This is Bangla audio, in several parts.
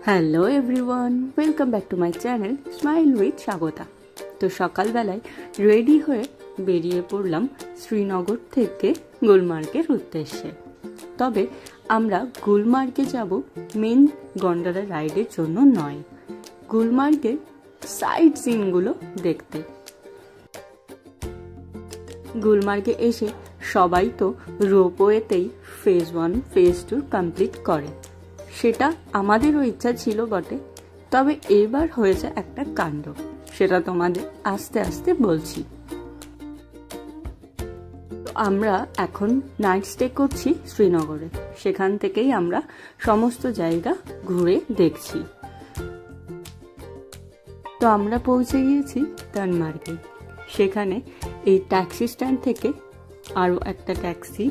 Hello everyone, welcome back to my channel smile with Swagata. তো সকালবেলায় রেডি হয়ে বেরিয়ে পড়লাম শ্রীনগর থেকে গুলমার্গের উদ্দেশ্যে। তবে আমরা গুলমার্গে যাব মেন গন্ডোলা রাইডের জন্য নয়, গুলমার্গের সাইট সিনগুলো দেখতে। গুলমার্গে এসে সবাই তো রোপওয়েতেই ফেজ 1 ফেজ 2 কমপ্লিট করে, সেটা আমাদেরও ইচ্ছা ছিল বটে। তবে এবার হয়েছে একটা কাণ্ড, সেটা তোমাদের আস্তে আস্তে বলছি। তো আমরা এখন নাইট স্টে করছি শ্রীনগরে, সেখান থেকেই আমরা সমস্ত জায়গা ঘুরে দেখছি। তো আমরা পৌঁছে গিয়েছি টানমার্গে। সেখানে এই ট্যাক্সি স্ট্যান্ড থেকে আরও একটা ট্যাক্সি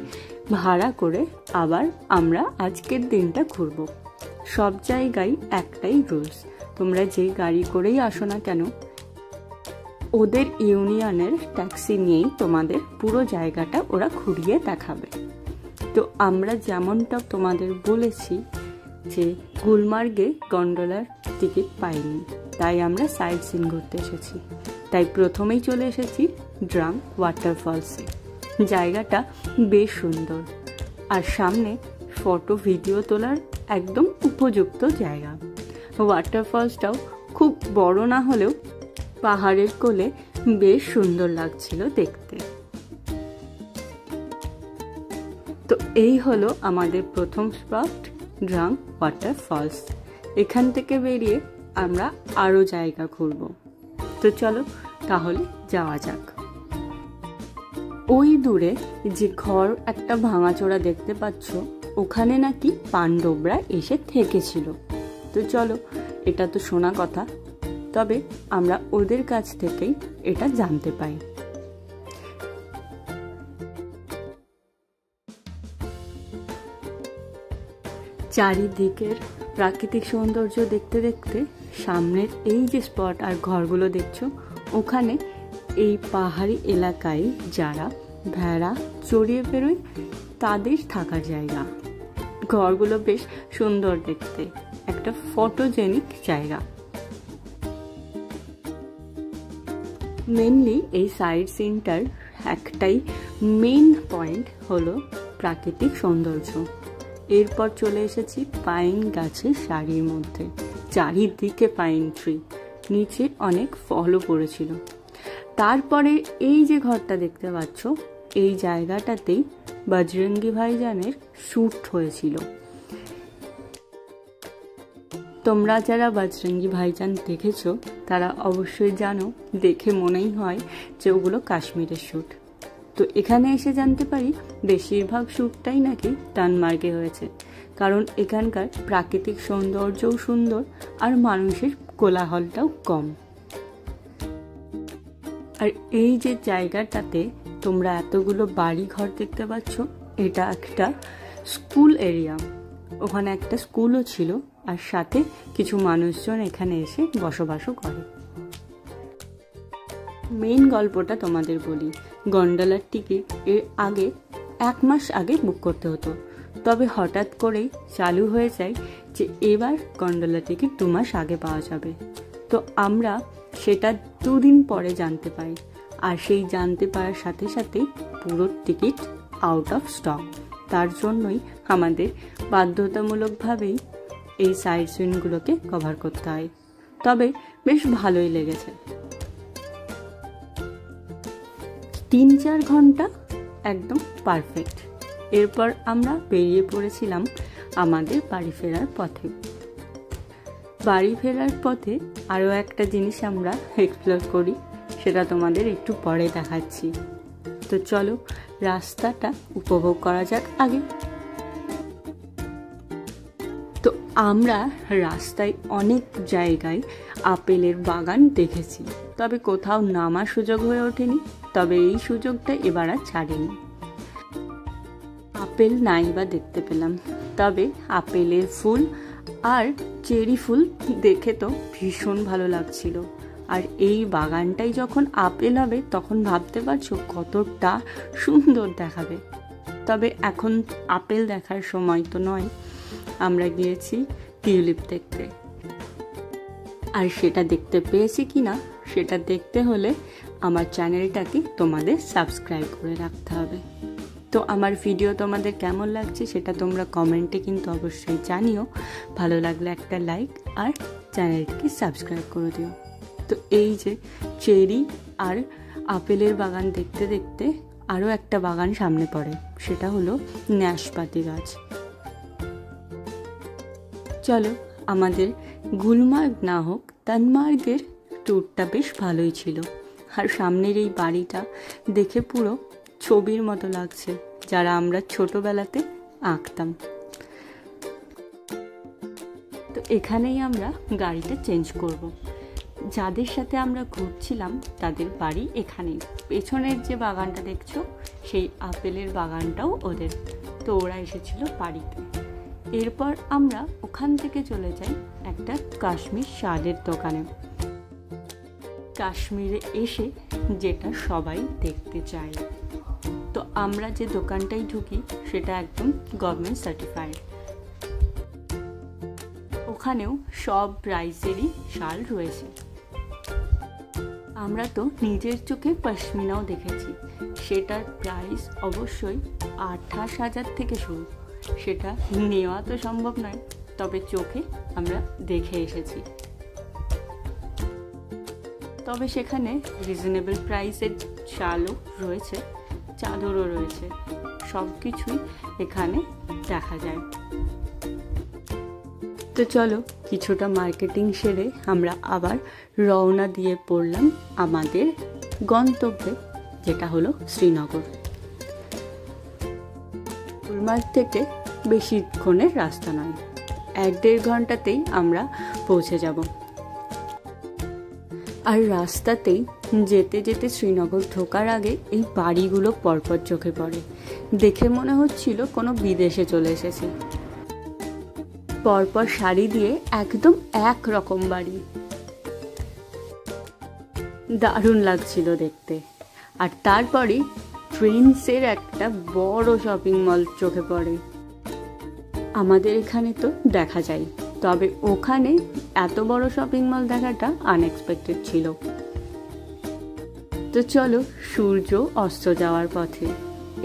ভাড়া করে আবার আমরা আজকের দিনটা ঘুরবো। সব জায়গায় একটাই রুলস, তোমরা যে গাড়ি করেই আসো না কেন, ওদের ইউনিয়নের ট্যাক্সি নিয়েই তোমাদের পুরো জায়গাটা ওরা ঘুরিয়ে দেখাবে। তো আমরা যেমনটা তোমাদের বলেছি যে গুলমার্গে গন্ডোলার টিকিট পাইনি, তাই আমরা সাইট সিন ঘুরতে এসেছি। তাই প্রথমেই চলে এসেছি ড্রাং ওয়াটারফলসে। জায়গাটা বেশ সুন্দর, আর সামনে ফটো ভিডিও তোলার একদম উপযুক্ত জায়গা। ওয়াটারফলসটাও খুব বড় না হলেও পাহাড়ের কোলে বেশ সুন্দর লাগছিল দেখতে। তো এই হলো আমাদের প্রথম স্পট, ড্রাং ওয়াটারফলস। এখান থেকে বেরিয়ে আমরা আরও জায়গা ঘুরবো। তো চলো তাহলে যাওয়া যাক। ওই দূরে যে ঘর একটা ভাঙাচোরা দেখতে পাচ্ছ, ওখানে নাকি পাণ্ডবরা এসে থেকেছিল। তো চলো, এটা তো শোনা কথা, তবে আমরা ওদের কাছ থেকেই এটা জানতে পাই। চারিদিকের প্রাকৃতিক সৌন্দর্য দেখতে দেখতে সামনের এই যে স্পট আর ঘরগুলো দেখছো, ওখানে এই পাহাড়ি এলাকায় যারা ভেড়া চড়িয়ে বেরোয় তাদের থাকার জায়গা। ঘরগুলো বেশ সুন্দর দেখতে, একটা ফটোজেনিক জায়গা। মেনলি এই সাইড সিনটার একটাই মেন পয়েন্ট হলো প্রাকৃতিক সৌন্দর্য। এরপর চলে এসেছি পাইন গাছের সারির মধ্যে, চারিদিকে পাইন ট্রি, নিচে অনেক ফলও পড়েছিল। তারপরে এই যে ঘরটা দেখতে পাচ্ছ, এই জায়গাটাতেই বজরঙ্গি ভাইজানের শ্যুট হয়েছিল। তোমরা যারা বজরঙ্গি ভাইজান দেখেছো তারা অবশ্যই জানো, দেখে মনেই হয় যে ওগুলো কাশ্মীরের শ্যুট। তো এখানে এসে জানতে পারি বেশিরভাগ শ্যুটটাই নাকি টানমার্গে হয়েছে, কারণ এখানকার প্রাকৃতিক সৌন্দর্যও সুন্দর আর মানুষের কোলাহলটাও কম। আর এই যে জায়গাটাতে তোমরা এতগুলো বাড়ি ঘর দেখতে পাচ্ছ, এটা একটা স্কুল এরিয়া। ওখানে একটা স্কুলও ছিল, আর সাথে কিছু মানুষজন এখানে এসে বসবাসও করে। মেইন গল্পটা তোমাদের বলি। গন্ডোলার টিকিট এর আগে 1 মাস আগে বুক করতে হতো, তবে হঠাৎ করেই চালু হয়ে যায় যে এবার গন্ডোলার টিকিট 2 মাস আগে পাওয়া যাবে। তো আমরা সেটা 2 দিন পরে জানতে পাই, আর সেই জানতে পারার সাথে সাথেই পুরো টিকিট আউট অফ স্টক। তার জন্যই আমাদের বাধ্যতামূলকভাবেই এই সাইড সিনগুলোকে কভার করতে হয়। তবে বেশ ভালোই লেগেছে। 3-4 ঘন্টা একদম পারফেক্ট। এরপর আমরা বেরিয়ে পড়েছিলাম আমাদের বাড়ি ফেরার পথে। বাড়ি ফেরার পথে আরও একটা জিনিস আমরা এক্সপ্লোর করি, সেটা তোমাদের একটু পরে দেখাচ্ছি। তো চলো রাস্তাটা উপভোগ করা যাক আগে। তো আমরা রাস্তায় অনেক জায়গায় আপেলের বাগান দেখেছি, তবে কোথাও নামার সুযোগ হয়ে ওঠেনি। তবে এই সুযোগটা এবার আর ছাড়েনি। আপেল নাই বা দেখতে পেলাম, তবে আপেলের ফুল আর চেরি ফুল দেখে তো ভীষণ ভালো লাগছিল। আর এই বাগানটাই যখন আপেল হবে তখন ভাবতে পারছো কতটা সুন্দর দেখাবে। তবে এখন আপেল দেখার সময় তো নয়। আমরা গিয়েছি টিউলিপ দেখতে। আর সেটা দেখতে পেয়েছি কিনা সেটা দেখতে হলে আমার চ্যানেলটাকে তোমাদের সাবস্ক্রাইব করে রাখতে হবে। তো আমার ভিডিও তোমাদের কেমন লাগছে সেটা তোমরা কমেন্টে কিন্তু অবশ্যই জানিও। ভালো লাগলে একটা লাইক আর চ্যানেলটিকে সাবস্ক্রাইব করে দিও। তো এই যে চেরি আর আপেলের বাগান দেখতে দেখতে আরও একটা বাগান সামনে পড়ে, সেটা হলো নাশপাতি গাছ। চলো, আমাদের গুলমার্গ না হোক তানমার্গের ট্যুরটা বেশ ভালোই ছিল। আর সামনের এই বাড়িটা দেখে পুরো ছবির মতো লাগছে, যারা আমরা ছোটবেলাতে আঁকতাম। তো এখানেই আমরা গাড়িটা চেঞ্জ করব। যাদের সাথে আমরা ঘুরছিলাম তাদের বাড়ি এখানেই। পেছনের যে বাগানটা দেখছো সেই আপেলের বাগানটাও ওদের। তো ওরা এসেছিল বাড়িতে। এরপর আমরা ওখান থেকে চলে যাই একটা কাশ্মীর শালের দোকানে। কাশ্মীরে এসে যেটা সবাই দেখতে চায়। তো আমরা যে দোকানটাই ঢুকি সেটা একদম গভর্নমেন্ট সার্টিফাইড। ওখানেও সব প্রাইসেরই শাল রয়েছে। আমরা তো নিজের চোখে পশমিনাও দেখেছি, সেটার প্রাইস অবশ্যই 28,000 থেকে শুরু। সেটা নেওয়া তো সম্ভব নয়, তবে চোখে আমরা দেখে এসেছি। তবে সেখানে রিজনেবল প্রাইসের শালও রয়েছে, চাদরও রয়েছে, সব কিছুই এখানে দেখা যায়। তো চলো, কিছুটা মার্কেটিং সেরে আমরা আবার রওনা দিয়ে পড়লাম আমাদের গন্তব্যে, যেটা হলো শ্রীনগর। গুলমার্গ থেকে বেশিক্ষণের রাস্তা নয়, 1-1.5 ঘন্টাতেই আমরা পৌঁছে যাব। আর রাস্তাতেই যেতে যেতে শ্রীনগর ঢোকার আগে এই বাড়িগুলো পরপর চোখে পড়ে। দেখে মনে হচ্ছিল কোনো বিদেশে চলে এসেছি। পরপর সারি দিয়ে একদম এক রকম বাড়ি, দারুণ লাগছিল দেখতে। আর তারপরেই ট্রেন্ডসের একটা বড় শপিং মল চোখে পড়ে। আমাদের এখানে তো দেখা যায়, তবে ওখানে এত বড় শপিং মল দেখাটা আনএক্সপেক্টেড ছিল। তো চলো, সূর্য অস্ত যাওয়ার পথে।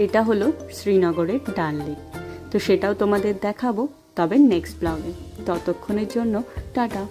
এটা হলো শ্রীনগরের ডাল লেক। তো সেটাও তোমাদের দেখাবো, তবে নেক্সট ব্লগে। ততক্ষণের জন্য টাটা।